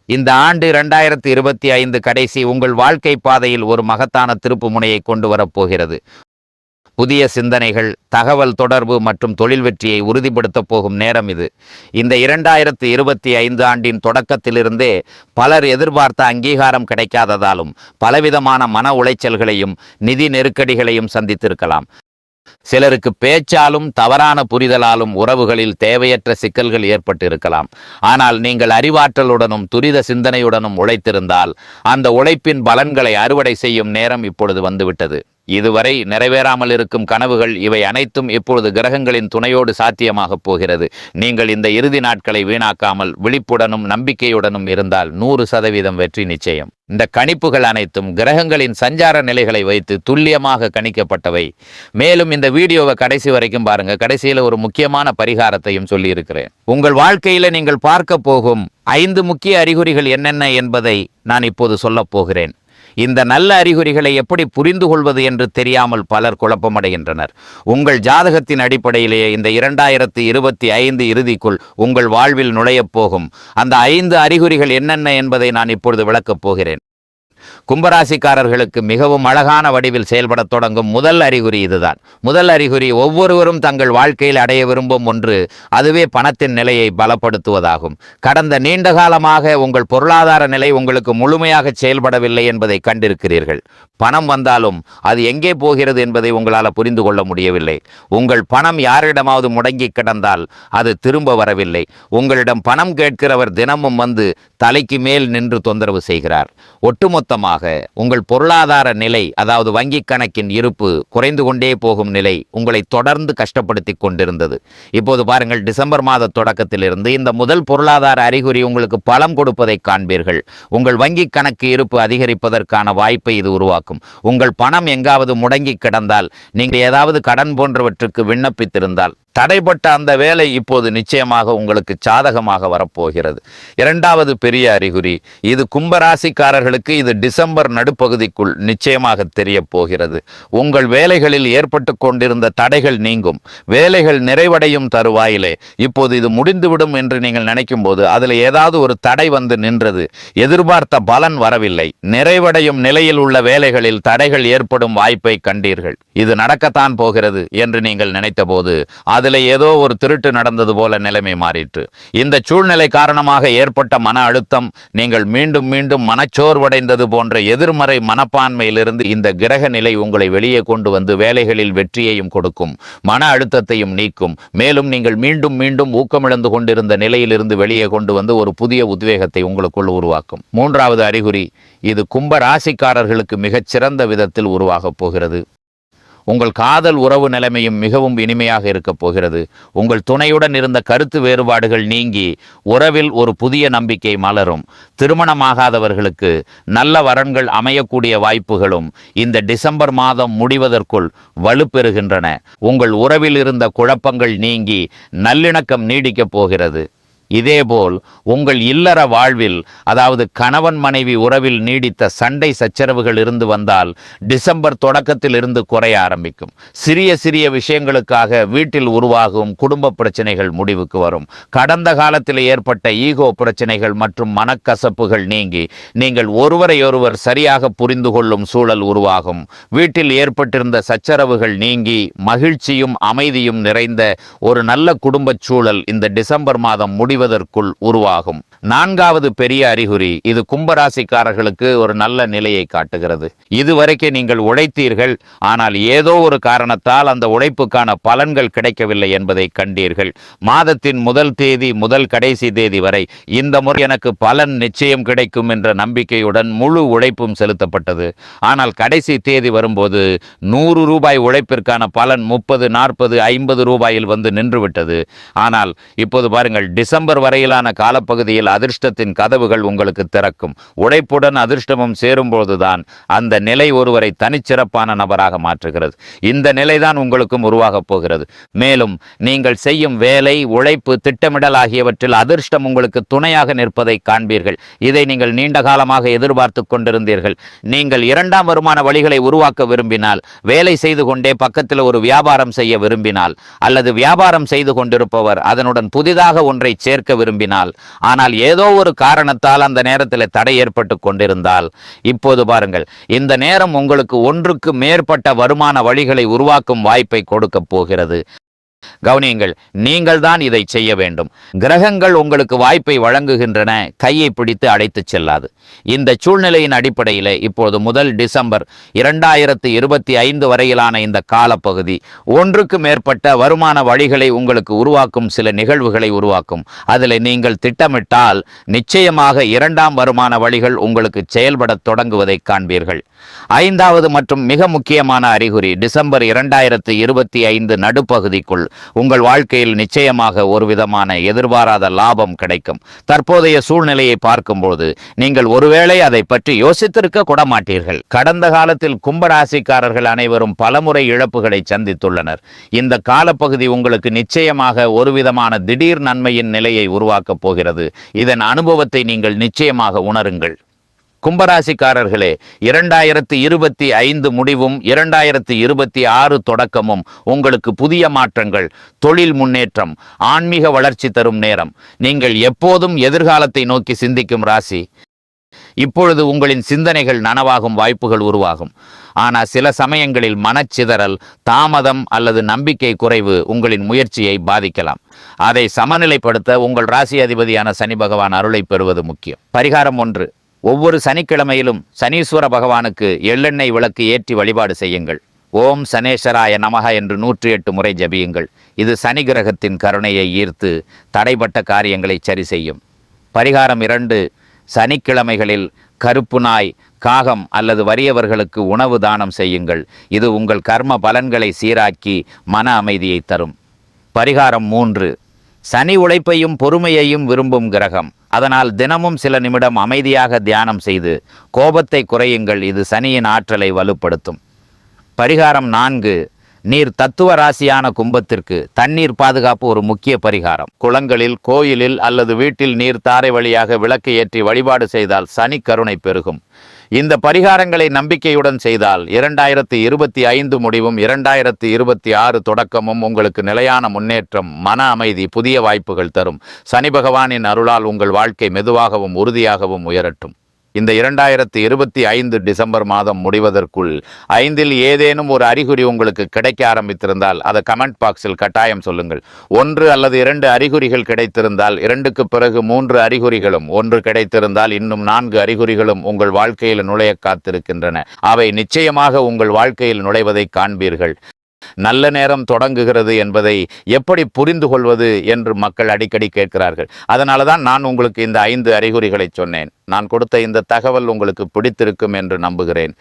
இந்த ஆண்டு 2025 கடைசி உங்கள் வாழ்க்கை பாதையில் ஒரு மகத்தான திருப்பு முனையை கொண்டு வரப்போகிறது. புதிய சிந்தனைகள், தகவல் தொடர்பு மற்றும் தொழில் வெற்றியை உறுதிப்படுத்தப் போகும் நேரம் இது. இந்த 2025 ஆண்டின் தொடக்கத்திலிருந்தே பலர் எதிர்பார்த்த அங்கீகாரம் கிடைக்காததாலும் பலவிதமான மன உளைச்சல்களையும் நிதி நெருக்கடிகளையும் சந்தித்திருக்கலாம். சிலருக்கு பேச்சாலும் தவறான புரிதலாலும் உறவுகளில் தேவையற்ற சிக்கல்கள் ஏற்பட்டு இருக்கலாம். ஆனால் நீங்கள் அறிவாற்றலுடனும் துரித சிந்தனையுடனும் உழைத்திருந்தால் அந்த உழைப்பின் பலன்களை அறுவடை செய்யும் நேரம் இப்பொழுது வந்துவிட்டது. இதுவரை நிறைவேறாமல் இருக்கும் கனவுகள் இவை அனைத்தும் இப்பொழுது கிரகங்களின் துணையோடு சாத்தியமாக போகிறது. நீங்கள் இந்த இறுதி நாட்களை வீணாக்காமல் விழிப்புடனும் நம்பிக்கையுடனும் இருந்தால் 100% வெற்றி நிச்சயம். இந்த கணிப்புகள் அனைத்தும் கிரகங்களின் சஞ்சார நிலைகளை வைத்து துல்லியமாக கணிக்கப்பட்டவை. மேலும் இந்த வீடியோவை கடைசி வரைக்கும் பாருங்க. கடைசியில் ஒரு முக்கியமான பரிகாரத்தையும் சொல்லி இருக்கிறேன். உங்கள் வாழ்க்கையில நீங்கள் பார்க்க போகும் 5 முக்கிய அறிகுறிகள் என்னென்ன என்பதை நான் இப்போது சொல்ல போகிறேன். இந்த நல்ல அறிகுறிகளை எப்படி புரிந்து கொள்வது என்று தெரியாமல் பலர் குழப்பமடைகின்றனர். உங்கள் ஜாதகத்தின் அடிப்படையிலேயே இந்த 2025 இறுதிக்குள் உங்கள் வாழ்வில் நுழையப் போகும் அந்த 5 அறிகுறிகள் என்னென்ன என்பதை நான் இப்பொழுது விளக்கப் போகிறேன். கும்பராசிக்காரர்களுக்கு மிகவும் அழகான வடிவில் செயல்பட தொடங்கும் முதல் அறிகுறி இதுதான். முதல் அறிகுறி ஒவ்வொருவரும் தங்கள் வாழ்க்கையில் அடைய விரும்பும் ஒன்று, அதுவே பணத்தின் நிலையை பலப்படுத்துவதாகும். கடந்த நீண்ட காலமாக உங்கள் பொருளாதார நிலை உங்களுக்கு முழுமையாக செயல்படவில்லை என்பதை கண்டிருக்கிறீர்கள். பணம் வந்தாலும் அது எங்கே போகிறது என்பதை உங்களால் புரிந்து கொள்ள முடியவில்லை. உங்கள் பணம் யாரிடமாவது முடங்கி கிடந்தால் அது திரும்ப வரவில்லை. உங்களிடம் பணம் கேட்கிறவர் தினமும் வந்து தலைக்கு மேல் நின்று தொந்தரவு செய்கிறார். ஒட்டுமொத்தமாக உங்கள் பொருளாதார நிலை, அதாவது வங்கி கணக்கின் இருப்பு குறைந்து கொண்டே போகும் நிலை உங்களை தொடர்ந்து கஷ்டப்படுத்தி கொண்டிருந்தது. இப்போது பாருங்கள், டிசம்பர் மாத தொடக்கத்திலிருந்து இந்த முதல் பொருளாதார அறிகுறி உங்களுக்கு பலம் கொடுப்பதை காண்பீர்கள். உங்கள் வங்கி கணக்கு இருப்பு அதிகரிப்பதற்கான வாய்ப்பை இது உருவாக்கும். உங்கள் பணம் எங்காவது முடங்கி கிடந்தால், நீங்கள் ஏதாவது கடன் போன்றவற்றுக்கு விண்ணப்பித்திருந்தால் தடைப்பட்ட அந்த வேலை இப்போது நிச்சயமாக உங்களுக்கு சாதகமாக வரப்போகிறது. இரண்டாவது பெரிய அறிகுறி, இது கும்பராசிக்காரர்களுக்கு இது டிசம்பர் நடுப்பகுதிக்குள் நிச்சயமாக தெரிய போகிறது. உங்கள் வேலைகளில் ஏற்பட்டு கொண்டிருந்த தடைகள் நீங்கும். வேலைகள் நிறைவடையும் தருவாயிலே இப்போது இது முடிந்துவிடும் என்று நீங்கள் நினைக்கும் போது அதில் ஏதாவது ஒரு தடை வந்து நின்றது. எதிர்பார்த்த பலன் வரவில்லை. நிறைவடையும் நிலையில் உள்ள வேலைகளில் தடைகள் ஏற்படும் வாய்ப்பை கண்டீர்கள். இது நடக்கத்தான் போகிறது என்று நீங்கள் நினைத்த போது அதில் ஏதோ ஒரு திருட்டு நடந்தது போல நிலைமை மாறிற்று. இந்த சூழ்நிலை காரணமாக ஏற்பட்ட மன அழுத்தம், நீங்கள் மீண்டும் மீண்டும் மனச்சோர்வடைந்தது போன்ற எதிர்மறை மனப்பான்மையிலிருந்து இந்த கிரக நிலை உங்களை வெளியே கொண்டு வந்து வேலைகளில் வெற்றியையும் கொடுக்கும், மன அழுத்தத்தையும் நீக்கும். மேலும் நீங்கள் மீண்டும் மீண்டும் ஊக்கமிழந்து கொண்டிருந்த நிலையிலிருந்து வெளியே கொண்டு வந்து ஒரு புதிய உத்வேகத்தை உங்களுக்குள் உருவாக்கும். மூன்றாவது அறிகுறி, இது கும்ப ராசிக்காரர்களுக்கு மிகச்சிறந்த விதத்தில் உருவாகப் போகிறது. உங்கள் காதல் உறவு நிலைமையும் மிகவும் இனிமையாக இருக்கப் போகிறது. உங்கள் துணையுடன் இருந்த கருத்து வேறுபாடுகள் நீங்கி உறவில் ஒரு புதிய நம்பிக்கை மலரும். திருமணமாகாதவர்களுக்கு நல்ல வரன்கள் அமையக்கூடிய வாய்ப்புகளும் இந்த டிசம்பர் மாதம் முடிவதற்குள் வலுப்பெறுகின்றன. உங்கள் உறவில் இருந்த குழப்பங்கள் நீங்கி நல்லிணக்கம் நீடிக்கப் போகிறது. இதேபோல் உங்கள் இல்லற வாழ்வில், அதாவது கணவன் மனைவி உறவில் நீடித்த சண்டை சச்சரவுகள் இருந்து வந்தால் டிசம்பர் தொடக்கத்தில் இருந்து குறைய ஆரம்பிக்கும். சிறிய சிறிய விஷயங்களுக்காக வீட்டில் உருவாகும் குடும்ப பிரச்சனைகள் முடிவுக்கு வரும். கடந்த காலத்தில் ஏற்பட்ட ஈகோ பிரச்சனைகள் மற்றும் மனக்கசப்புகள் நீங்கி நீங்கள் ஒருவரையொருவர் சரியாக புரிந்து கொள்ளும் சூழல் உருவாகும். வீட்டில் ஏற்பட்டிருந்த சச்சரவுகள் நீங்கி மகிழ்ச்சியும் அமைதியும் நிறைந்த ஒரு நல்ல குடும்ப சூழல் இந்த டிசம்பர் மாதம் முடிவதற்குள் உருவாகும். நான்காவது பெரிய அறிகுறி, இது கும்பராசிக்காரர்களுக்கு ஒரு நல்ல நிலையை காட்டுகிறது. இதுவரைக்கும் நீங்கள் உழைத்தீர்கள், ஆனால் ஏதோ ஒரு காரணத்தால் அந்த உழைப்புக்கான பலன்கள் கிடைக்கவில்லை என்பதை கண்டீர்கள். மாதத்தின் முதல் தேதி முதல் கடைசி தேதி வரை இந்த முறை எனக்கு பலன் நிச்சயம் கிடைக்கும் என்ற நம்பிக்கையுடன் முழு உழைப்பும் செலுத்தப்பட்டது. ஆனால் கடைசி தேதி வரும்போது 100 ரூபாய் உழைப்பிற்கான பலன் 30, 40, 50 ரூபாயில் வந்து நின்றுவிட்டது. ஆனால் இப்போது பாருங்கள், டிசம்பர் வரையிலான காலப்பகுதியில் அதிர்ஷ்டத்தின் கதவுகள் உங்களுக்கு திறக்கும். உழைப்புடன் அதிர்ஷ்டமும் சேரும்போதுதான் அந்த நிலை ஒருவரை தனிச்சிறப்பான நபராக மாற்றுகிறது. இந்த நிலைதான் உங்களுக்கும் உருவாகப் போகிறது. மேலும் நீங்கள் செய்யும் வேலை, உழைப்பு, திட்டமிடல் ஆகியவற்றில் அதிர்ஷ்டம் உங்களுக்கு துணையாக நிற்பதை காண்பீர்கள். இதை நீங்கள் நீண்ட காலமாக எதிர்பார்த்து கொண்டிருந்தீர்கள். நீங்கள் இரண்டாம் வருமான வழிகளை உருவாக்க விரும்பினால், வேலை செய்து கொண்டே பக்கத்தில் ஒரு வியாபாரம் செய்ய விரும்பினால், அல்லது வியாபாரம் செய்து கொண்டிருப்பவர் அதனுடன் புதிதாக ஒன்றை சேர்க்க விரும்பினால், ஆனால் ஏதோ ஒரு காரணத்தால் அந்த நேரத்தில் தடை ஏற்பட்டு கொண்டிருந்தால், இப்போது பாருங்கள், இந்த நேரம் உங்களுக்கு ஒன்றுக்கு மேற்பட்ட வருமான வழிகளை உருவாக்கும் வாய்ப்பை கொடுக்க போகிறது. கவனியுங்கள், நீங்கள் தான் இதை செய்ய வேண்டும். கிரகங்கள் உங்களுக்கு வாய்ப்பை வழங்குகின்றன, கையை பிடித்து அழைத்துச் செல்லாது. இந்த சூழ்நிலையின் அடிப்படையில் இப்போது முதல் டிசம்பர் 2025 வரையிலான இந்த காலப்பகுதி ஒன்றுக்கு மேற்பட்ட வருமான வழிகளை உங்களுக்கு உருவாக்கும் சில நிகழ்வுகளை உருவாக்கும். அதில் நீங்கள் திட்டமிட்டால் நிச்சயமாக இரண்டாம் வருமான வழிகள் உங்களுக்கு செயல்பட தொடங்குவதை காண்பீர்கள். ஐந்தாவது மற்றும் மிக முக்கியமான அறிகுறி, டிசம்பர் 2025 நடுப்பகுதிக்குள் உங்கள் வாழ்க்கையில் நிச்சயமாக ஒரு விதமான எதிர்பாராத லாபம் கிடைக்கும். தற்போதைய சூழ்நிலையை பார்க்கும்போது நீங்கள் ஒருவேளை அதை பற்றி யோசித்திருக்க கூட மாட்டீர்கள். கடந்த காலத்தில் கும்பராசிக்காரர்கள் அனைவரும் பலமுறை இழப்புகளை சந்தித்துள்ளனர். இந்த காலப்பகுதி உங்களுக்கு நிச்சயமாக ஒரு விதமான திடீர் நன்மையின் நிலையை உருவாக்கப் போகிறது. இதன் அனுபவத்தை நீங்கள் நிச்சயமாக உணருங்கள். கும்பராசிக்காரர்களே, 2025 முடிவும் 2026 தொடக்கமும் உங்களுக்கு புதிய மாற்றங்கள், தொழில் முன்னேற்றம், ஆன்மீக வளர்ச்சி தரும் நேரம். நீங்கள் எப்போதும் எதிர்காலத்தை நோக்கி சிந்திக்கும் ராசி. இப்பொழுது உங்களின் சிந்தனைகள் நனவாகும் வாய்ப்புகள் உருவாகும். ஆனால் சில சமயங்களில் மனச்சிதறல், தாமதம் அல்லது நம்பிக்கை குறைவு உங்களின் முயற்சியை பாதிக்கலாம். அதை சமநிலைப்படுத்த உங்கள் ராசி அதிபதியான சனி பகவான் அருளை பெறுவது முக்கியம். பரிகாரம் 1. ஒவ்வொரு சனிக்கிழமையிலும் சனீஸ்வர பகவானுக்கு எள்ளெண்ணெய் விளக்கு ஏற்றி வழிபாடு செய்யுங்கள். ஓம் சனேஸ்வராய நமக என்று 108 முறை ஜபியுங்கள். இது சனி கிரகத்தின் கருணையை ஈர்த்து தடைப்பட்ட காரியங்களை சரி செய்யும். பரிகாரம் 2. சனிக்கிழமைகளில் கருப்பு நாய், காகம் அல்லது வறியவர்களுக்கு உணவு தானம் செய்யுங்கள். இது உங்கள் கர்ம பலன்களை சீராக்கி மன அமைதியை தரும். பரிகாரம் 3. சனி உழைப்பையும் பொறுமையையும் விரும்பும் கிரகம். அதனால் தினமும் சில நிமிடம் அமைதியாக தியானம் செய்து கோபத்தை குறையுங்கள். இது சனியின் ஆற்றலை வலுப்படுத்தும். பரிகாரம் 4. நீர் தத்துவ ராசியான கும்பத்திற்கு தண்ணீர் பாதுகாப்பு ஒரு முக்கிய பரிகாரம். குளங்களில், கோயிலில் அல்லது வீட்டில் நீர் தாரை வழியாக விளக்கு ஏற்றி வழிபாடு செய்தால் சனி கருணை பெருகும். இந்த பரிகாரங்களை நம்பிக்கையுடன் செய்தால் 2025 முடிவும் 2026 தொடக்கமும் உங்களுக்கு நிலையான முன்னேற்றம், மன அமைதி, புதிய வாய்ப்புகள் தரும். சனி பகவானின் அருளால் உங்கள் வாழ்க்கை மெதுவாகவும் உறுதியாகவும் உயரட்டும். இந்த 2025 டிசம்பர் மாதம் முடிவதற்குள் 5இல் ஏதேனும் ஒரு அறிகுறி உங்களுக்கு கிடைக்க ஆரம்பித்திருந்தால் அதை கமெண்ட் பாக்ஸில் கட்டாயம் சொல்லுங்கள். 1 அல்லது 2 அறிகுறிகள் கிடைத்திருந்தால், 2க்கு பிறகு 3 அறிகுறிகளும், 1 கிடைத்திருந்தால் இன்னும் 4 அறிகுறிகளும் உங்கள் வாழ்க்கையில் நுழைய காத்திருக்கின்றன. அவை நிச்சயமாக உங்கள் வாழ்க்கையில் நுழைவதை காண்பீர்கள். நல்ல நேரம் தொடங்குகிறது என்பதை எப்படி புரிந்து கொள்வது என்று மக்கள் அடிக்கடி கேட்கிறார்கள். அதனால தான் நான் உங்களுக்கு இந்த 5 அறிகுறிகளை சொன்னேன். நான் கொடுத்த இந்த தகவல் உங்களுக்கு பிடித்திருக்கும் என்று நம்புகிறேன்.